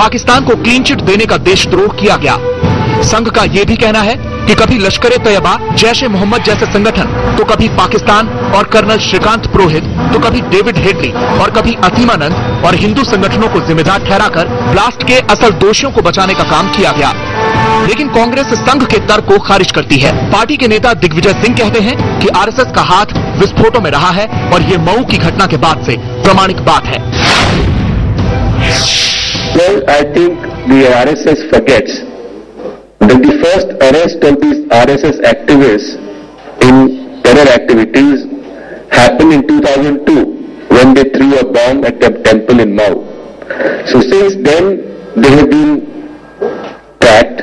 पाकिस्तान को clean chit देने का देशद्रोह किया गया। संघ का यह भी कहना है कि कभी लश्कर-ए-तैयबा, जैश-ए-मोहम्मद जैसे संगठन, तो कभी पाकिस्तान और कर्नल श्रीकांत पुरोहित, तो कभी डेविड हेडली और कभी असीमानंद और हिंदू संगठनों को जिम्मेदार ठहराकर ब्लास्ट के असल दोषियों को बचाने का काम किया गया। लेकिन कांग्रेस संघ के तर्क को खारिज करती है। पार्टी के नेता दिग्विजय सिंह कहते हैं कि आरएसएस का हाथ विस्फोटों में रहा है और ये मऊ की घटना के बाद से प्रमाणिक बात है। Well, I think the RSS forgets that the first arrest of these RSS activists in terror activities happened in 2002 when they threw a bomb at a temple in Mau. So since then they have been tracked,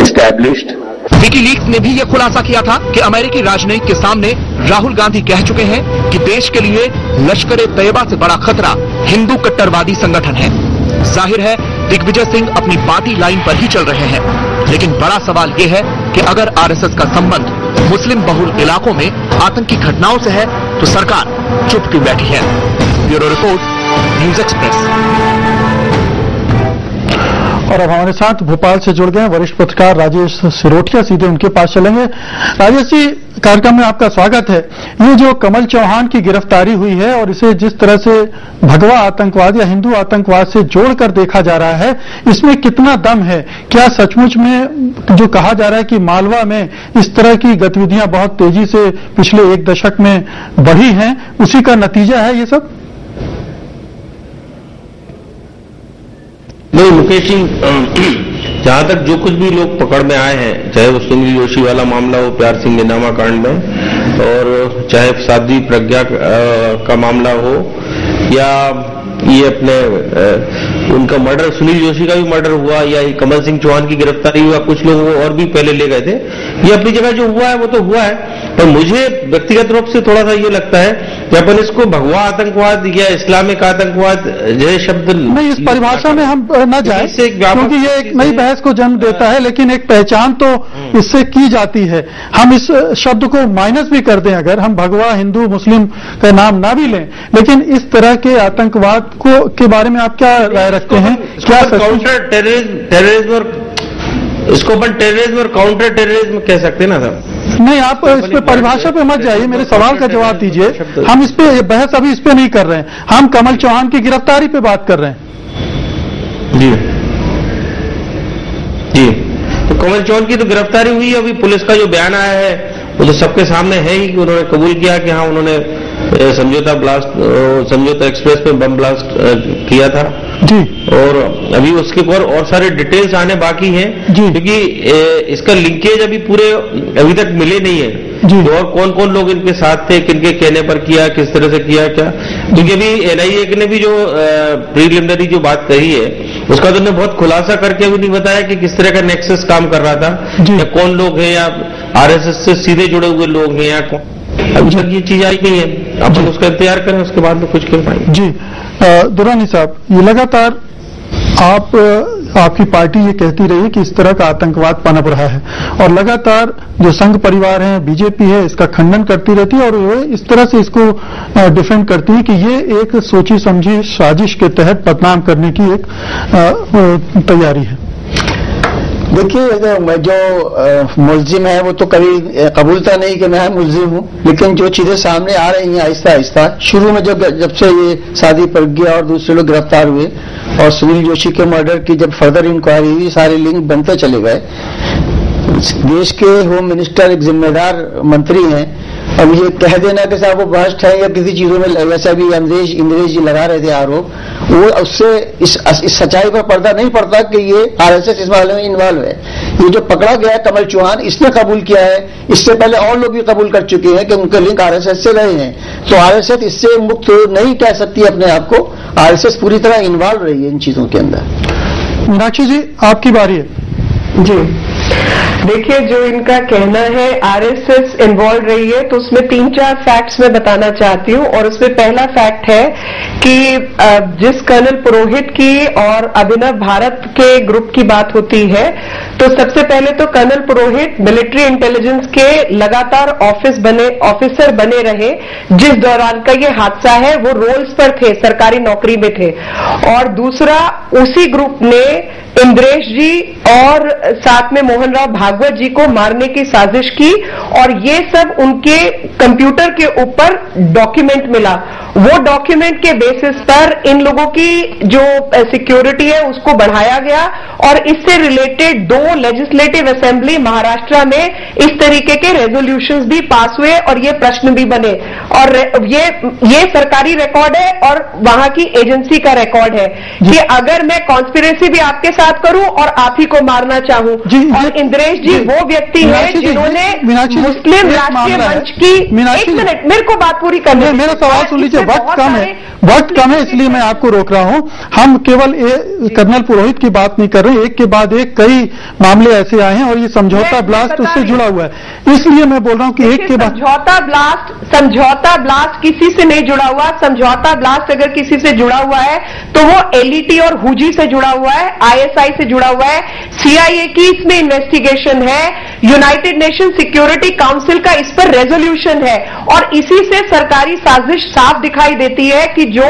established. WikiLeaks ने भी यह खुलासा किया था कि अमेरिकी राजनयिक के सामने राहुल गांधी कह चुके हैं कि देश के लिए लश्कर-ए-तैयबा से बड़ा खतरा हिंदू कट्टरवादी संगठन है। जाहिर है दिग्विजय सिंह अपनी पार्टी लाइन पर ही चल रहे हैं, लेकिन बड़ा सवाल यह है कि अगर आरएसएस का संबंध मुस्लिम बहुल इलाकों में आतंकी घटनाओं से है तो सरकार चुप क्यों बैठी है। Bureau report, news express. और अब हमारे साथ भोपाल से जुड़ गए वरिष्ठ पत्रकार राजेश सिरोठिया, सीधे उनके पास चलेंगे। राजेश जी, कार्यक्रम में आपका स्वागत है। ये जो कमल चौहान की गिरफ्तारी हुई है और इसे जिस तरह से भगवा आतंकवाद या हिंदू आतंकवाद से जोड़कर देखा जा रहा है, इसमें कितना दम है? क्या सचमुच में जो कहा जा रहा है कि मालवा में इस तरह की गतिविधियां बहुत तेजी से पिछले एक दशक में बढ़ी हैं, उसी का नतीजा है ये सब? नहीं मुकेश जी, जहां तक जो कुछ भी लोग पकड़ में आए हैं, चाहे वो सुनील जोशी वाला मामला हो प्यार सिंह निनामा कांड में, और चाहे साध्वी प्रज्ञा का मामला हो, या ये अपने उनका मर्डर, सुनील जोशी का भी मर्डर हुआ, या ये कमल सिंह चौहान की गिरफ्तारी हुआ, कुछ लोग वो और भी पहले ले गए थे। ये अपनी जगह जो हुआ है वो तो हुआ है, पर मुझे व्यक्तिगत रूप से थोड़ा सा ये लगता है कि अपन इसको भगवा आतंकवाद या इस्लामिक आतंकवाद जैसे शब्द नहीं, इस परिभाषा में हम न जाए, क्योंकि ये एक नई बहस को जन्म देता है, लेकिन एक पहचान तो इससे की जाती है। हम इस शब्द को माइनस भी कर दें, अगर हम भगवा हिंदू मुस्लिम का नाम ना भी लें, लेकिन इस तरह के आतंकवाद को के बारे में आप क्या राय रखते हैं? क्या काउंटर टेररिज्म और इसको अपन टेररिज्म और काउंटर टेररिज्म कह सकते हैं ना सर? नहीं, आप इस पे परिभाषा पे मत जाइए, मेरे सवाल का जवाब दीजिए। हम इस पे बहस अभी इस पे नहीं कर रहे हैं, हम कमल चौहान की गिरफ्तारी पे बात कर रहे हैं। जी जी, तो कमल चौहान की तो गिरफ्तारी हुई है। अभी पुलिस का जो बयान आया है वो तो सबके सामने है ही कि उन्होंने कबूल किया कि हाँ उन्होंने समझौता एक्सप्रेस पे बम ब्लास्ट किया था जी, और अभी उसके ऊपर और सारे डिटेल्स आने बाकी हैं, क्योंकि इसका लिंकेज अभी तक मिले नहीं है तो और कौन कौन लोग इनके साथ थे, किनके कहने पर किया, किस तरह से किया क्या। क्योंकि अभी एनआईए ने भी जो प्रीलिमिनरी जो बात कही है उसका तो उन्होंने बहुत खुलासा करके अभी नहीं बताया कि किस तरह का नेक्सस काम कर रहा था, या कौन लोग हैं, या आरएसएस से सीधे जुड़े हुए लोग हैं, या कौन। अभी तक ये चीज आई नहीं है, अब उसका इंतजार करें, उसके बाद में कुछ कर पाएंगे। जी दुरानी साहब, ये लगातार आपकी पार्टी ये कहती रही कि इस तरह का आतंकवाद पनप रहा है, और लगातार जो संघ परिवार है, बीजेपी है, इसका खंडन करती रहती है, और वो इस तरह से इसको डिफेंड करती है कि ये एक सोची समझी साजिश के तहत बदनाम करने की एक तैयारी है। देखिए, जो मुलजिम है वो तो कभी कबूलता नहीं कि मैं मुलजिम हूँ, लेकिन जो चीजें सामने आ रही हैं आहिस्ता आहिस्ता, शुरू में जब से ये साध्वी प्रज्ञा और दूसरे लोग गिरफ्तार हुए और सुनील जोशी के मर्डर की जब फर्दर इंक्वायरी हुई, सारे लिंक बनते चले गए। देश के होम मिनिस्टर एक जिम्मेदार मंत्री हैं, अब ये कह देना कि साहब वो भ्रष्ट है या किसी चीजों में, वैसा भी इंद्रेश जी लगा रहे थे आरोप, वो उससे इस सच्चाई पर पर्दा नहीं पड़ता कि ये आरएसएस इस मामले में इन्वॉल्व है। ये जो पकड़ा गया है कमल चौहान, इसने कबूल किया है, इससे पहले और लोग भी कबूल कर चुके हैं कि उनके लिंक आरएसएस से रहे हैं, तो आरएसएस इससे मुक्त नहीं कह सकती अपने आप को, आरएसएस पूरी तरह इन्वॉल्व रही है इन चीजों के अंदर। मीनाक्षी जी, आपकी बारी है। जी, देखिए, जो इनका कहना है आरएसएस इन्वॉल्व रही है, तो उसमें 3-4 फैक्ट्स मैं बताना चाहती हूँ। और उसमें पहला फैक्ट है कि जिस कर्नल पुरोहित की और अभिनव भारत के ग्रुप की बात होती है, तो सबसे पहले तो कर्नल पुरोहित मिलिट्री इंटेलिजेंस के लगातार ऑफिसर बने रहे। जिस दौरान का ये हादसा है वो रोल्स पर थे, सरकारी नौकरी में थे। और दूसरा, उसी ग्रुप ने इंद्रेश जी और साथ में मोहन राव भागवत जी को मारने की साजिश की, और ये सब उनके कंप्यूटर के ऊपर डॉक्यूमेंट मिला। वो डॉक्यूमेंट के बेसिस पर इन लोगों की जो सिक्योरिटी है उसको बढ़ाया गया, और इससे रिलेटेड 2 लेजिस्लेटिव असेंबली महाराष्ट्र में इस तरीके के रेजोल्यूशंस भी पास हुए और ये प्रश्न भी बने। और ये सरकारी रिकॉर्ड है और वहां की एजेंसी का रिकॉर्ड है कि अगर मैं कॉन्स्पिरेसी भी आपके साथ करूं और आप ही को मारना चाहूं। और इंद्रेश जी वो व्यक्ति हैं जिन्होंने मुस्लिम राष्ट्रीय मंच की, एक मिनट मेरे को बात पूरी करने, मेरा सवाल सुन लीजिए, वक्त कम है इसलिए मैं आपको रोक रहा हूं। हम केवल कर्नल पुरोहित की बात नहीं कर रहे, एक के बाद एक कई मामले ऐसे आए हैं और ये समझौता ब्लास्ट उससे जुड़ा हुआ है, इसलिए मैं बोल रहा हूं कि एक के बाद समझौता ब्लास्ट किसी से नहीं जुड़ा हुआ। समझौता ब्लास्ट अगर किसी से जुड़ा हुआ है तो वो एलईटी और हुजी से जुड़ा हुआ है, आईएसआई से जुड़ा हुआ है, सीआईए की इसमें इन्वेस्टिगेशन है, यूनाइटेड नेशन सिक्योरिटी काउंसिल का इस पर रेजोल्यूशन है। और इसी से सरकारी साजिश साफ दिखाई देती है कि जो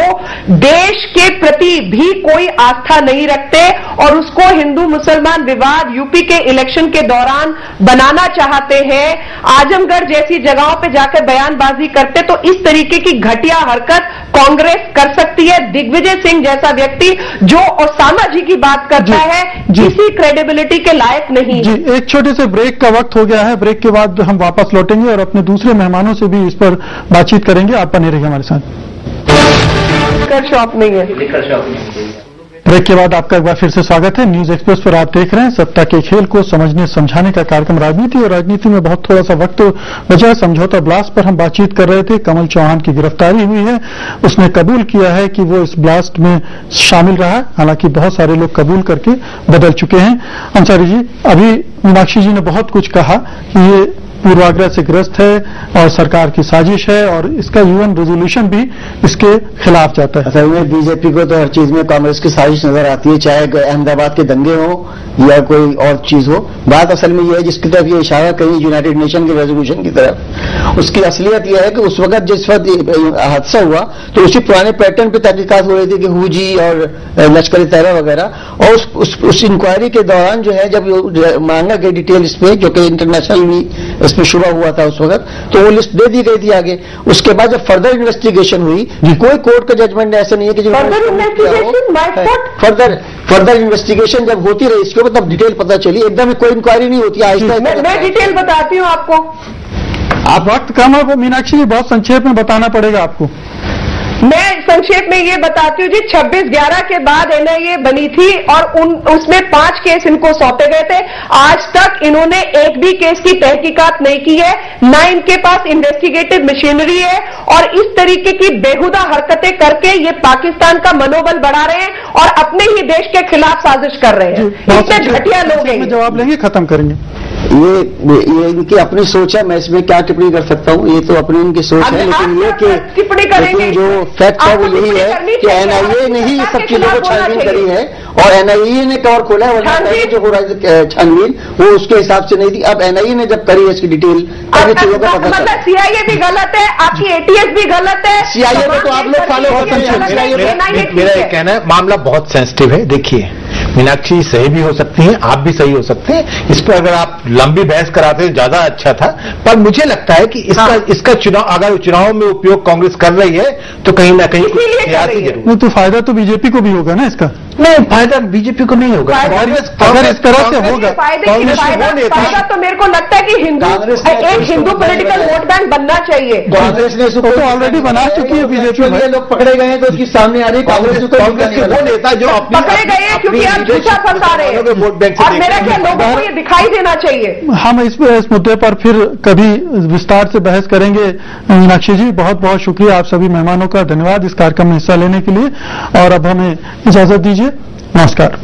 देश के प्रति भी कोई आस्था नहीं रखते और उसको हिंदू मुसलमान विवाद यूपी के इलेक्शन के दौरान बनाना चाहते हैं, आजमगढ़ जैसी जगहों पे जाकर बयानबाजी करते, तो इस तरीके की घटिया हरकत कांग्रेस कर सकती है। दिग्विजय सिंह जैसा व्यक्ति जो ओसामा जी की बात करता है किसी क्रेडिबिलिटी के लायक नहीं जी। एक छोटे से ब्रेक का वक्त हो गया है, ब्रेक के बाद हम वापस लौटेंगे और अपने दूसरे मेहमानों से भी इस पर बातचीत करेंगे। आप बने रहिए हमारे साथ। लिकर शॉप नहीं है। ब्रेक के बाद आपका एक बार फिर से स्वागत है। न्यूज एक्सप्रेस पर आप देख रहे हैं सत्ता के खेल को समझने समझाने का कार्यक्रम राजनीति, और राजनीति में बहुत थोड़ा सा वक्त बचा है। समझौता ब्लास्ट पर हम बातचीत कर रहे थे। कमल चौहान की गिरफ्तारी हुई है, उसने कबूल किया है कि वो इस ब्लास्ट में शामिल रहा है, हालांकि बहुत सारे लोग कबूल करके बदल चुके हैं। अंसारी जी, अभी मीनाक्षी जी ने बहुत कुछ कहा कि ये पूर्वाग्रह से ग्रस्त है और सरकार की साजिश है, और इसका यूएन रेजोल्यूशन भी इसके खिलाफ जाता है। असल में बीजेपी को तो हर चीज में कांग्रेस की साजिश नजर आती है, चाहे अहमदाबाद के दंगे हो या कोई और चीज हो। बात असल में यह है जिसकी तरफ ये इशारा कहीं यूनाइटेड नेशन के रेजोल्यूशन की तरफ, उसकी असलियत यह है कि उस वक्त जिस वक्त हादसा हुआ तो उसी पुराने पैटर्न पे तहकीकात हो रही थी कि हुजी और लश्कर तैयबा वगैरह, और उस इंक्वायरी के दौरान जो है जब मांगा गया डिटेल इसमें, जो कि इंटरनेशनल भी इसमें शुरू हुआ था उस वक्त, तो वो लिस्ट दे दी गई थी आगे। उसके बाद जब फर्दर इन्वेस्टिगेशन हुई, कोई कोर्ट का जजमेंट ऐसा नहीं है कि फर्दर इन्वेस्टिगेशन जब होती रही इसके ऊपर तब डिटेल पता चली, एकदम कोई इंक्वायरी नहीं होती। आहिस्ता मैं डिटेल बताती हूँ आपको। आप वक्त कम है, मीनाक्षी बहुत संक्षेप में बताना पड़ेगा आपको। मैं संक्षेप में ये बताती हूँ जी, 26/11 के बाद एनआईए बनी थी और उसमें 5 केस इनको सौंपे गए थे। आज तक इन्होंने एक भी केस की तहकीकात नहीं की है, ना इनके पास इन्वेस्टिगेटिव मशीनरी है, और इस तरीके की बेहुदा हरकतें करके ये पाकिस्तान का मनोबल बढ़ा रहे हैं और अपने ही देश के खिलाफ साजिश कर रहे हैं। इतने घटिया लोग हैं। जवाब लेंगे, खत्म करेंगे। ये इनकी अपनी सोच है, मैं इसमें क्या टिप्पणी कर सकता हूँ, ये तो अपनी उनकी सोच है। लेकिन ये कि जो फैक्ट है वो यही है कि एनआईए ने ही सब चीजों को छानबीन करी है और एनआईए ने कवर खोला है, वरना पहले जो हो रहा है छानबीन वो उसके हिसाब से नहीं थी। अब एनआईए ने जब करी है इसकी डिटेल, तभी चीजों का पता चला। सीआईए भी गलत है, आपकी एटीएस भी गलत है, सीआईए में तो आप लोग फॉलो करते हैं। मेरा ये कहना है मामला बहुत सेंसिटिव है। देखिए, मीनाक्षी सही भी हो सकती हैं, आप भी सही हो सकते हैं। इस पर अगर आप लंबी बहस कराते तो ज्यादा अच्छा था, पर मुझे लगता है कि इसका चुनाव, अगर चुनाव में उपयोग कांग्रेस कर रही है तो कहीं ना कहीं सियासी जरूर नहीं, तो फायदा तो बीजेपी को भी होगा ना इसका। नहीं, फायदा बीजेपी को नहीं होगा। अगर इस तरह से होगा फायदा तो मेरे को लगता है कि एक हिंदू पॉलिटिकल वोट बैंक बनना चाहिए। कांग्रेस ने तो ऑलरेडी बना चुकी है बीजेपी में। लोग पकड़े गए हैं तो उसकी सामने आ रही कांग्रेस के वो नेता जो पकड़े गए हैं क्योंकि आप झूठा फंसा रहे हैं, और मेरा क्या लोगों को ये दिखाई देना चाहिए। हम इस मुद्दे पर फिर कभी विस्तार से बहस करेंगे। मीनाक्षी जी, बहुत बहुत शुक्रिया आप सभी मेहमानों का, धन्यवाद इस कार्यक्रम में हिस्सा लेने के लिए, और अब हमें इजाजत दीजिए। नमस्कार।